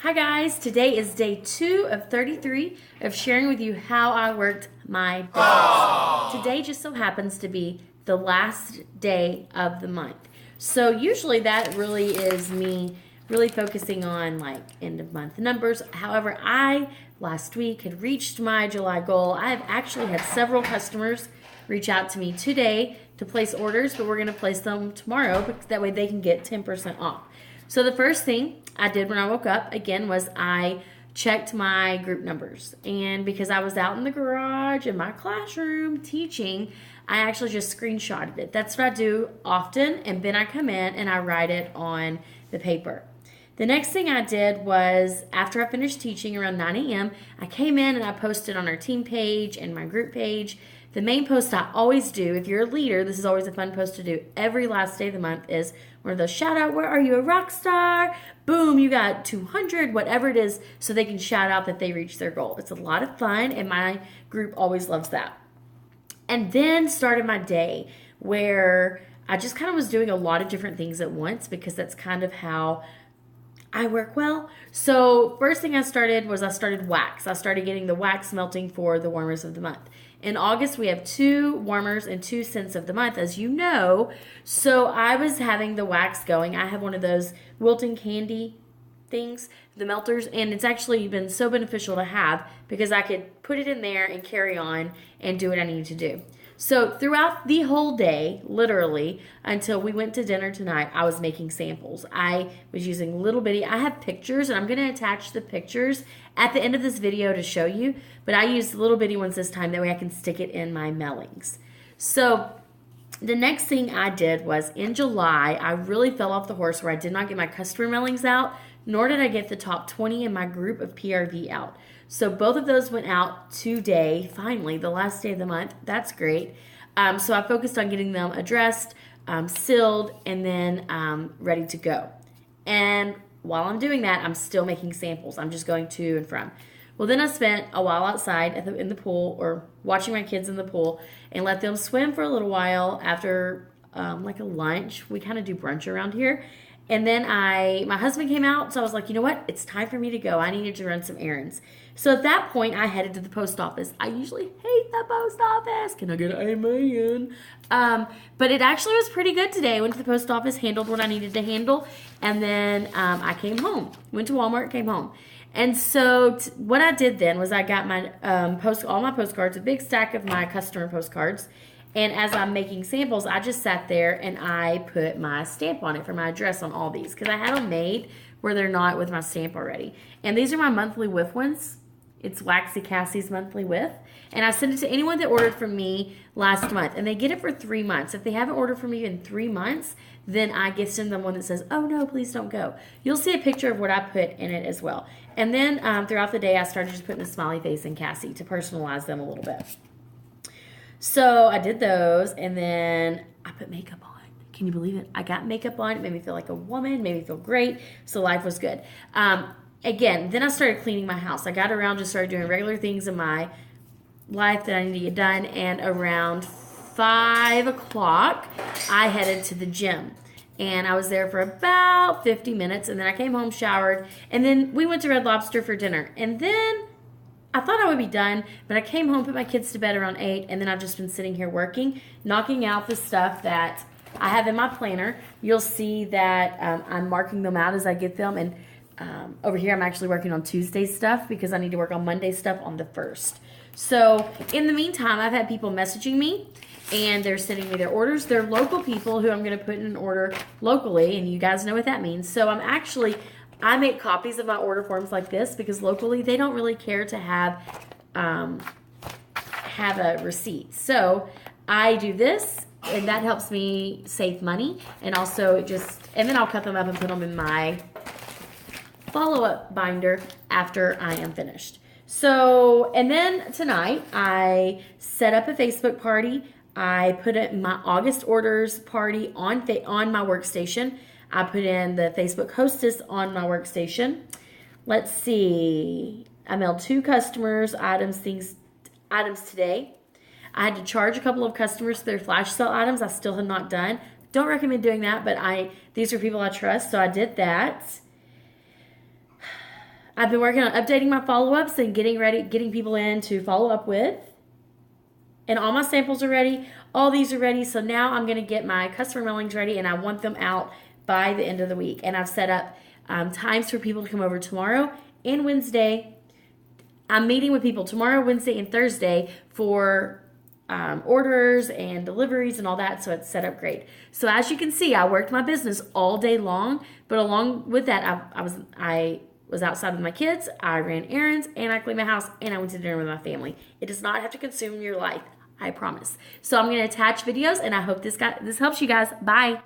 Hi guys, today is day 2 of 33 of sharing with you how I worked my business. Today just so happens to be the last day of the month. So usually that really is me really focusing on like end of month numbers. However, I last week had reached my July goal. I have actually had several customers reach out to me today to place orders, but we're going to place them tomorrow because that way they can get 10% off. So the first thing I did when I woke up, again, was I checked my group numbers. And because I was out in the garage in my classroom teaching, I actually just screenshotted it. That's what I do often, and then I come in and I write it on the paper. The next thing I did was, after I finished teaching around 9 a.m., I came in and I posted on our team page and my group page. The main post I always do, if you're a leader, this is always a fun post to do every last day of the month, is one of those shout out, where are you, a rock star? Boom, you got 200, whatever it is, so they can shout out that they reached their goal. It's a lot of fun, and my group always loves that. And then started my day where I just kind of was doing a lot of different things at once because that's kind of how I work well. So first thing I started wax. I started getting the wax melting for the warmers of the month. In August, we have 2 warmers and 2 scents of the month, as you know. So I was having the wax going. I have one of those Wilton candy things, the melters, and it's actually been so beneficial to have because I could put it in there and carry on and do what I need to do. So throughout the whole day, literally, until we went to dinner tonight, I was making samples. I was using little bitty, I have pictures, and I'm going to attach the pictures at the end of this video to show you, but I used little bitty ones this time, that way I can stick it in my mailings. So the next thing I did was, in July, I really fell off the horse where I did not get my customer mailings out, nor did I get the top 20 in my group of PRV out. So both of those went out today, finally, the last day of the month. That's great. So I focused on getting them addressed, sealed, and then ready to go. And while I'm doing that, I'm still making samples. I'm just going to and from. Well, then I spent a while outside in the pool, or watching my kids in the pool, and let them swim for a little while after like a lunch. We kind of do brunch around here. And then my husband came out, so I was like, you know what? It's time for me to go. I needed to run some errands. So at that point, I headed to the post office. I usually hate the post office. Can I get an amen? But it actually was pretty good today. I went to the post office, handled what I needed to handle, and then I came home. Went to Walmart, came home. And so what I did then was I got my all my postcards, a big stack of my customer postcards. And as I'm making samples, I just sat there and I put my stamp on it for my address on all these, because I had them made where they're not with my stamp already. And these are my monthly whiff ones. It's Waxy Cassie's monthly whiff. And I sent it to anyone that ordered from me last month. And they get it for 3 months. If they haven't ordered from me in 3 months, then I send them one that says, oh no, please don't go. You'll see a picture of what I put in it as well. And then throughout the day, I started just putting a smiley face in Cassie to personalize them a little bit. So I did those, and then I put makeup on. Can you believe it? I got makeup on. It made me feel like a woman, made me feel great, so life was good. Again, then I started cleaning my house. I got around, just started doing regular things in my life that I need to get done, and around 5 o'clock, I headed to the gym. And I was there for about 50 minutes, and then I came home, showered, and then we went to Red Lobster for dinner. And then I thought I would be done, but I came home, put my kids to bed around 8, and then I've just been sitting here working, knocking out the stuff that I have in my planner. You'll see that I'm marking them out as I get them, and over here I'm actually working on Tuesday's stuff because I need to work on Monday's stuff on the 1st. So in the meantime, I've had people messaging me, and they're sending me their orders. They're local people who I'm going to put in an order locally, and you guys know what that means. So I make copies of my order forms like this because locally they don't really care to have a receipt. So I do this, and that helps me save money, and also and then I'll cut them up and put them in my follow-up binder after I am finished. So, and then tonight I set up a Facebook party. I put my August orders party on my workstation. I put in the Facebook hostess on my workstation. Let's see. I mailed 2 customers items today. I had to charge a couple of customers for their flash sale items. I still have not done. Don't recommend doing that, but these are people I trust, so I did that. I've been working on updating my follow-ups and getting people in to follow up with. And all my samples are ready. All these are ready. So now I'm going to get my customer mailings ready, and I want them out by the end of the week. And I've set up times for people to come over tomorrow and Wednesday. I'm meeting with people tomorrow, Wednesday, and Thursday for orders and deliveries and all that. So it's set up great. So as you can see, I worked my business all day long. But along with that, I was outside with my kids. I ran errands, and I cleaned my house, and I went to dinner with my family. It does not have to consume your life. I promise. So I'm going to attach videos, and I hope this helps you guys. Bye.